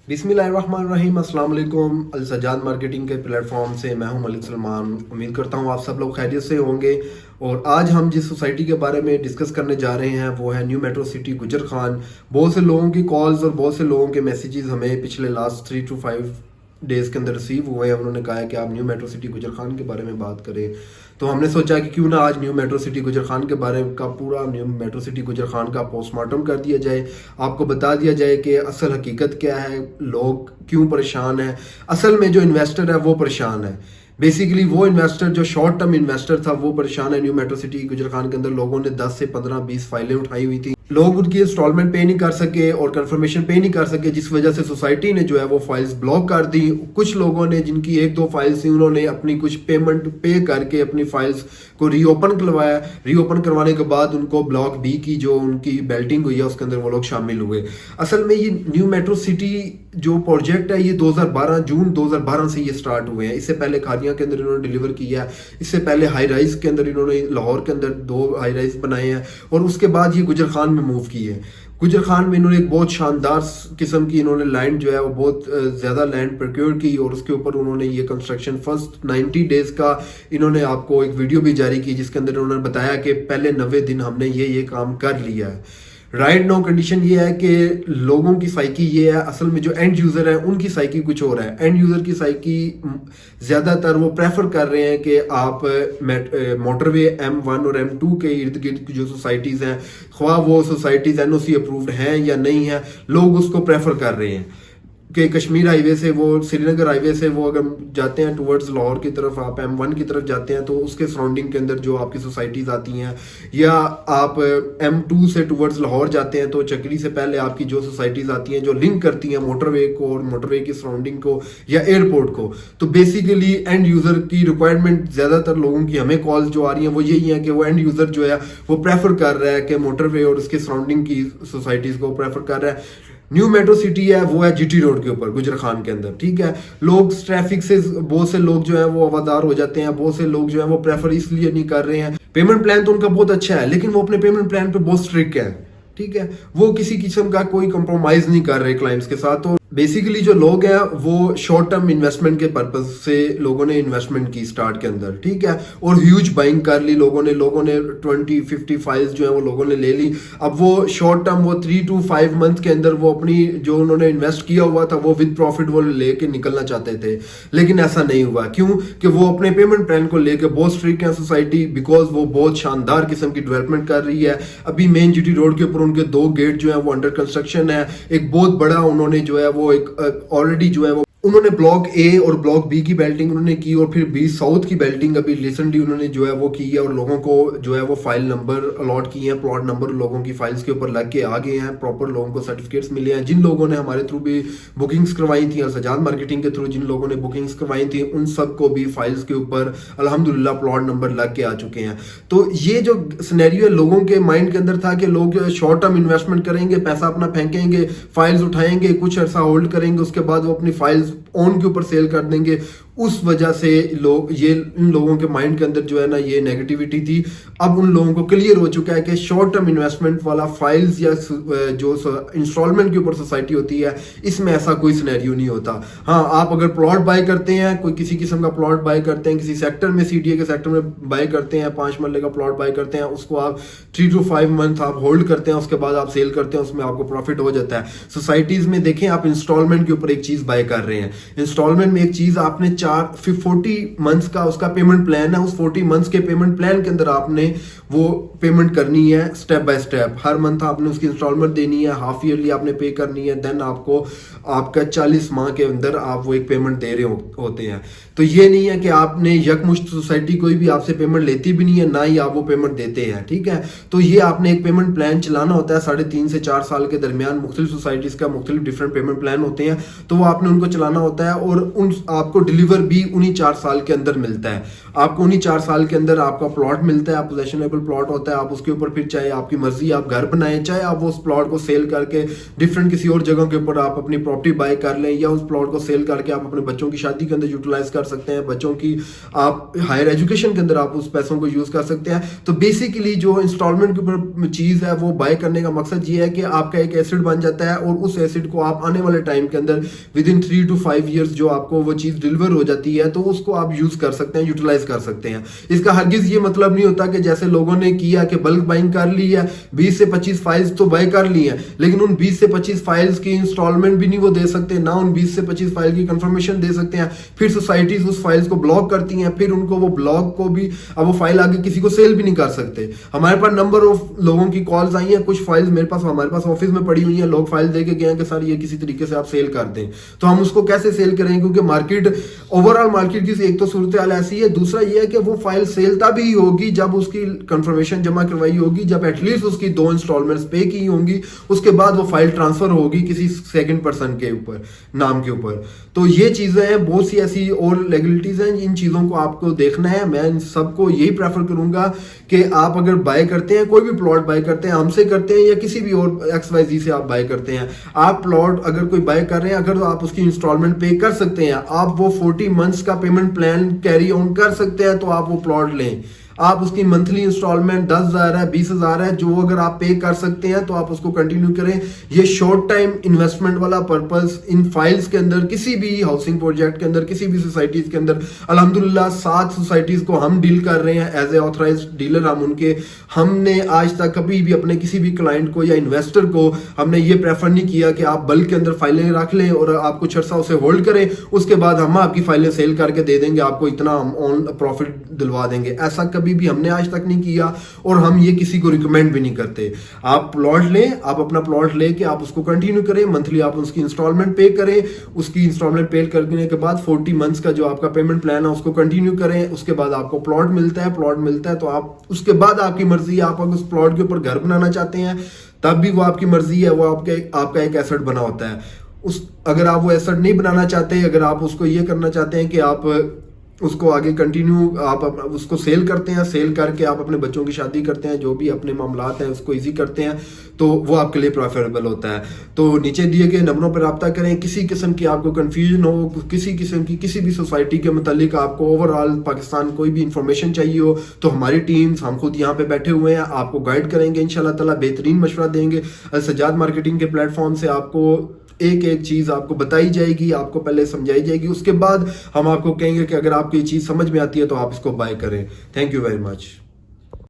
بسم اللہ الرحمن الرحیم. السلام علیکم. السجاد مارکیٹنگ کے پلیٹ فارم سے میں ہوں ملک سلمان. امید کرتا ہوں آپ سب لوگ خیریت سے ہوں گے. اور آج ہم جس سوسائٹی کے بارے میں ڈسکس کرنے جا رہے ہیں وہ ہے نیو میٹرو سٹی گجر خان. بہت سے لوگوں کی کالز اور بہت سے لوگوں کے میسیجز ہمیں پچھلے لاسٹ 3 to 5 ڈیز کے اندر ریسیو ہوئے ہیں. انہوں نے کہا ہے کہ آپ نیو میٹرو سٹی گجر خان کے بارے میں بات کریں, تو ہم نے سوچا کہ کیوں نہ آج نیو میٹرو سٹی گجر خان کے بارے کا پورا نیو میٹرو سٹی گجر خان کا پوسٹ مارٹم کر دیا جائے. آپ کو بتا دیا جائے کہ اصل حقیقت کیا ہے, لوگ کیوں پریشان ہیں. اصل میں جو انویسٹر ہے وہ پریشان ہے. بیسیکلی وہ انویسٹر جو شارٹ ٹرم انویسٹر تھا وہ پریشان ہے. نیو میٹرو سٹی گجر خان کے اندر لوگوں نے 10 سے 15-20 فائلیں اٹھائی ہوئی تھی. لوگ ان کی انسٹالمنٹ پے نہیں کر سکے اور کنفرمیشن پے نہیں کر سکے, جس وجہ سے سوسائٹی نے جو ہے وہ فائلز بلاک کر دی. کچھ لوگوں نے جن کی 1-2 فائلز تھیں انہوں نے اپنی کچھ پیمنٹ پے کر کے اپنی فائلز کو ری اوپن کروایا. ری اوپن کروانے کے بعد ان کو بلاک بی کی جو ان کی بیلٹنگ ہوئی ہے اس کے اندر وہ لوگ شامل ہوئے. اصل میں یہ نیو میٹرو سٹی جو پروجیکٹ ہے یہ جون 2012 سے یہ سٹارٹ ہوئے ہیں. اس سے پہلے کھادیاں کے اندر انہوں نے ڈیلیور کیا ہے. اس سے پہلے ہائی رائز کے اندر انہوں نے لاہور کے اندر 2 ہائی رائز بنائے ہیں, اور اس کے بعد یہ گجر خان میں موو کیے ہیں. گجر خان میں انہوں نے ایک بہت شاندار قسم کی انہوں نے لینڈ جو ہے وہ بہت زیادہ لینڈ پروکیور کی, اور اس کے اوپر انہوں نے یہ کنسٹرکشن فرسٹ 90 ڈیز کا انہوں نے آپ کو ایک ویڈیو بھی جاری کی جس کے اندر انہوں نے بتایا کہ پہلے 90 دن ہم نے یہ کام کر لیا ہے. رائٹ نو کنڈیشن یہ ہے کہ لوگوں کی سائیکی یہ ہے, اصل میں جو اینڈ یوزر ہیں ان کی سائیکی کچھ اور ہے. اینڈ یوزر کی سائیکی زیادہ تر وہ پریفر کر رہے ہیں کہ آپ موٹر وے M1 اور M2 کے ارد گرد جو سوسائٹیز ہیں, خواہ وہ سوسائٹیز NOC اپرووڈ ہیں یا نہیں ہیں, لوگ اس کو پریفر کر رہے ہیں کہ کشمیر ہائی وے سے وہ سری نگر ہائی وے سے وہ اگر جاتے ہیں ٹورڈز لاہور کی طرف, آپ M1 کی طرف جاتے ہیں تو اس کے سراؤنڈنگ کے اندر جو آپ کی سوسائٹیز آتی ہیں, یا آپ M2 سے ٹورڈز لاہور جاتے ہیں تو چکری سے پہلے آپ کی جو سوسائٹیز آتی ہیں جو لنک کرتی ہیں موٹر وے کو اور موٹر وے کی سراؤنڈنگ کو یا ایئرپورٹ کو, تو بیسیکلی اینڈ یوزر کی ریکوائرمنٹ زیادہ تر لوگوں کی ہمیں کالز جو آ رہی ہیں وہ یہی ہیں کہ وہ اینڈ یوزر جو ہے وہ پریفر کر رہا ہے کہ موٹر وے اور اس کے سراؤنڈنگ کی سوسائٹیز کو پریفر کر رہا ہے. نیو میٹرو سٹی ہے وہ ہے GT روڈ کے اوپر گجر خان کے اندر, ٹھیک ہے. لوگ ٹریفک سے بہت سے لوگ جو ہیں وہ ہوادار ہو جاتے ہیں, بہت سے لوگ جو ہیں وہ پریفر اس لیے نہیں کر رہے ہیں. پیمنٹ پلان تو ان کا بہت اچھا ہے لیکن وہ اپنے پیمنٹ پلان پہ بہت اسٹرکٹ ہے, ٹھیک ہے. وہ کسی قسم کا کوئی کمپرومائز نہیں کر رہے کلائنٹس کے ساتھ. تو بیسیکلی جو لوگ ہیں وہ شارٹ ٹرم انویسٹمنٹ کے پرپز سے لوگوں نے انویسٹمنٹ کی سٹارٹ کے اندر, ٹھیک ہے, اور ہیوج بائنگ کر لی لوگوں نے 20-50 فائلز جو ہیں وہ لوگوں نے لے لی. اب وہ شارٹ ٹرم وہ 3 to 5 منتھ کے اندر وہ اپنی جو انہوں نے انویسٹ کیا ہوا تھا وہ ود پروفٹ وہ لے کے نکلنا چاہتے تھے, لیکن ایسا نہیں ہوا. کیوں کہ وہ اپنے پیمنٹ پلان کو لے کے بہت اسٹرکٹ ہیں سوسائٹی, بیکاز وہ بہت شاندار قسم کی ڈیولپمنٹ کر رہی ہے. ابھی مین GT روڈ کے اوپر ان کے 2 گیٹ جو ہیں وہ انڈر کنسٹرکشن ہے. ایک بہت بڑا انہوں نے جو ہے وہ ایک آلریڈی جو ہے وہ انہوں نے بلاک A اور بلاک B کی بیلٹنگ انہوں نے کی, اور پھر B ساؤتھ کی بیلٹنگ ابھی ریسنٹلی انہوں نے جو ہے وہ کی ہے, اور لوگوں کو جو ہے وہ فائل نمبر الاٹ کیے ہیں, پلاٹ نمبر لوگوں کی فائلز کے اوپر لگ کے آ گئے ہیں, پراپر لوگوں کو سرٹیفکیٹس ملے ہیں. جن لوگوں نے ہمارے تھرو بھی بکنگز کروائی تھیں اور سجاد مارکیٹنگ کے تھرو جن لوگوں نے بکنگز کروائی تھیں ان سب کو بھی فائلز کے اوپر الحمدللہ پلاٹ نمبر لگ کے آ چکے ہیں. تو یہ جو سینیریو ہے لوگوں کے مائنڈ کے اندر تھا کہ لوگ شارٹ ٹرم انویسٹمنٹ کریں گے, پیسہ اپنا پھینکیں گے, فائلز اٹھائیں گے, کچھ عرصہ ہولڈ کریں گے, اس کے بعد وہ اپنی فائلز اون کے اوپر سیل کر دیں گے. اس وجہ سے لوگ ان لوگوں کے مائنڈ کے اندر جو ہے نا یہ نیگیٹیوٹی تھی. اب ان لوگوں کو کلیئر ہو چکا ہے کہ شارٹ ٹرم انویسٹمنٹ والا فائلز یا جو انسٹالمنٹ کے اوپر سوسائٹی ہوتی ہے اس میں ایسا کوئی سینیریو نہیں ہوتا. ہاں, آپ اگر پلاٹ بائی کرتے ہیں, کوئی کسی قسم کا پلاٹ بائی کرتے ہیں, کسی سیکٹر میں CDA کے سیکٹر میں بائی کرتے ہیں, 5 مرلے کا پلاٹ بائی کرتے ہیں, اس کو آپ 3 to 5 منتھ آپ ہولڈ کرتے ہیں, اس کے بعد آپ سیل کرتے ہیں, اس میں آپ کو پروفٹ ہو جاتا ہے. سوسائٹیز میں دیکھیں آپ انسٹالمنٹ کے اوپر ایک چیز بائی کر رہے ہیں, انسٹالمنٹ میں ایک چیز آپ نے 40 منتھس کا اس کا پیمنٹ پلان ہے, اس 40 منتھس کے پیمنٹ پلان کے اندر آپ نے وہ پیمنٹ کرنی ہے step by step. Hare month آپ نے اس کی انسٹالمنٹ دینی ہے, ہاف ایئرلی آپ نے پے کرنی ہے, دین آپ کو آپ کا 40 ماہ کے اندر آپ وہ ایک پیمنٹ دے رہے ہوتے ہیں. تو یہ نہیں ہے کہ آپ نے یکمشت سوسائٹی کوئی بھی آپ سے پیمنٹ لیتی بھی نہیں ہے, نہ ہی آپ وہ پیمنٹ دیتے ہیں, ٹھیک ہے. تو یہ آپ نے ایک پیمنٹ پلان چلانا ہوتا ہے 3.5 سے 4 سال کے درمیان. مختلف سوسائٹیز کا مختلف ڈفرینٹ پیمنٹ پلان ہوتے ہیں, تو وہ آپ نے ان کو چلانا ہوتا ہوتا ہے اور آپ کو ڈیلیور بھی انہی 4 سال کے اندر ملتا ہے. آپ کو انہی 4 سال کے اندر آپ کا پلاٹ ملتا ہے, آپ پوزیشنیبل پلاٹ ہوتا ہے. آپ اس کے اوپر پھر چاہے آپ کی مرضی آپ گھر بنائیں, چاہے آپ اس پلاٹ کو سیل کر کے ڈفرینٹ کسی اور جگہ کے اوپر آپ اپنی پراپرٹی بائی کر لیں, یا اس پلاٹ کو سیل کر کے آپ اپنے بچوں کی شادی کے اندر یوٹیلائز کر سکتے ہیں, بچوں کی آپ ہائر ایجوکیشن کے اندر آپ اس پیسوں کو یوز کر سکتے ہیں. تو بیسیکلی جو انسٹالمنٹ کے اوپر چیز ہے وہ بائی کرنے کا مقصد یہ ہے کہ آپ کا ایک ایسٹ بن جاتا ہے, اور اس ایسٹ کو آپ آنے والے ٹائم کے اندر ود ان 3 to 5 years جو آپ کو وہ چیز ڈیلیور ہو جاتی ہے تو اس کو آپ یوز کر سکتے ہیں, یوٹیلائز کر سکتے ہیں. اس کا ہرگز یہ مطلب نہیں ہوتا کہ جیسے لوگوں نے کیا کہ بلک بائنگ کر لی ہے, 20 سے 25 فائلز تو بائی کر لی ہیں, لیکن ان 20 سے 25 فائلز کی انسٹالمنٹ بھی نہیں وہ دے سکتے, نہ ان 20 سے 25 فائل کی کنفرمیشن دے سکتے ہیں. پھر سوسائٹیز اس فائلز کو بلاک کرتی ہیں, پھر ان کو وہ بلاک کو بھی اب وہ فائل آگے کسی کو سیل بھی نہیں کر سکتے. ہمارے پاس نمبر آف لوگوں کی کالز آئی ہیں, کچھ فائلز ہمارے پاس آفس میں پڑی ہوئی ہیں, لوگ فائل دے کے گئے ہیں کہ سر یہ کسی طریقے سے آپ سیل کر دیں. تو ہم اس کو کیسے سیل کریں, کیونکہ مارکیٹ اوور آل مارکیٹ کی ایک تو صورتحال ایسی ہے, دوسرا یہ ہے کہ وہ فائل سیل تب ہی ہوگی جب اس کی کنفرمیشن جمع کروائی ہوگی, جب ایٹ لیسٹ اس کی 2 انسٹالمنٹس پے کی ہوں گی, اس کے بعد وہ فائل ٹرانسفر ہوگی کسی سیکنڈ پرسن کے اوپر نام کے اوپر. تو یہ چیزیں ہیں, بہت سی ایسی اور لیگلٹیز ہیں, ان چیزوں کو آپ کو دیکھنا ہے. میں ان سب کو یہی پریفر کروں گا کہ آپ اگر بائی کرتے ہیں, کوئی بھی پلاٹ بائی کرتے ہیں, ہم سے کرتے ہیں یا کسی بھی اور XYZ سے آپ بائی کرتے ہیں, آپ پلاٹ اگر کوئی بائی کر رہے ہیں, اگر آپ اس کی انسٹالمنٹ پے کر سکتے ہیں, آپ وہ 40 months کا پیمنٹ پلان کیری آن کر سکتے ہیں, تو آپ وہ پلاٹ لیں. آپ اس کی منتھلی انسٹالمنٹ 10,000 ہے, 20,000 ہے, جو اگر آپ پے کر سکتے ہیں تو آپ اس کو کنٹینیو کریں. یہ شارٹ ٹائم انویسٹمنٹ والا پرپز ان فائلز کے اندر, کسی بھی ہاؤسنگ پروجیکٹ کے اندر, کسی بھی سوسائٹیز کے اندر, الحمدللہ 7 سوسائٹیز کو ہم ڈیل کر رہے ہیں ایز اے آتھرائزڈ ڈیلر. ہم نے آج تک کبھی بھی اپنے کسی بھی کلائنٹ کو یا انویسٹر کو ہم نے یہ پریفر نہیں کیا کہ آپ بلک کے اندر فائلیں رکھ لیں اور آپ کچھ عرصہ اسے ہولڈ کریں, اس کے بعد ہم آپ کی فائلیں سیل کر کے دے دیں گے, آپ کو اتنا ہم آن پروفٹ دلوا دیں گے. ایسا کبھی بھی ہم نے آج تک نہیں کیا, اور ہم یہ کسی کو ریکمینڈ بھی نہیں کرتے. آپ پلاٹ لیں, آپ اپنا پلاٹ لے کے آپ اس کو کنٹینیو کریں, منتھلی آپ اس کی انسٹالمنٹ پے کریں, اس کی انسٹالمنٹ پے کرنے کے بعد 40 months کا جو آپ کا پیمنٹ پلان ہے اس کو کنٹینیو کریں. اس کے بعد آپ کو پلاٹ ملتا ہے تو آپ اس کے بعد آپ کی مرضی ہے, آپ اگر اس پلاٹ کے اوپر گھر بنانا چاہتے ہیں تب بھی وہ آپ کی مرضی ہے, وہ آپ کا ایک ایسٹ بنا ہوتا ہے. اگر آپ وہ ایسٹ نہیں بنانا چاہتے, اگر آپ اس کو یہ کرنا چاہتے ہیں کہ آپ اس کو آگے کنٹینیو آپ اس کو سیل کرتے ہیں, سیل کر کے آپ اپنے بچوں کی شادی کرتے ہیں, جو بھی اپنے معاملات ہیں اس کو ایزی کرتے ہیں, تو وہ آپ کے لیے پریفریبل ہوتا ہے. تو نیچے دیے گئے نمبروں پر رابطہ کریں. کسی قسم کی آپ کو کنفیوژن ہو, کسی قسم کی کسی بھی سوسائٹی کے متعلق آپ کو اوور آل پاکستان کوئی بھی انفارمیشن چاہیے ہو, تو ہماری ٹیمز, ہم خود یہاں پہ بیٹھے ہوئے ہیں, آپ کو گائیڈ کریں گے انشاءاللہ تعالیٰ, بہترین مشورہ دیں گے. السجاد مارکیٹنگ کے پلیٹ فارم سے آپ کو ایک چیز آپ کو بتائی جائے گی, آپ کو پہلے سمجھائی جائے گی, اس کے بعد ہم آپ کو کہیں گے کہ اگر آپ کو یہ چیز سمجھ میں آتی ہے تو آپ اس کو بائی کریں. Thank you very much.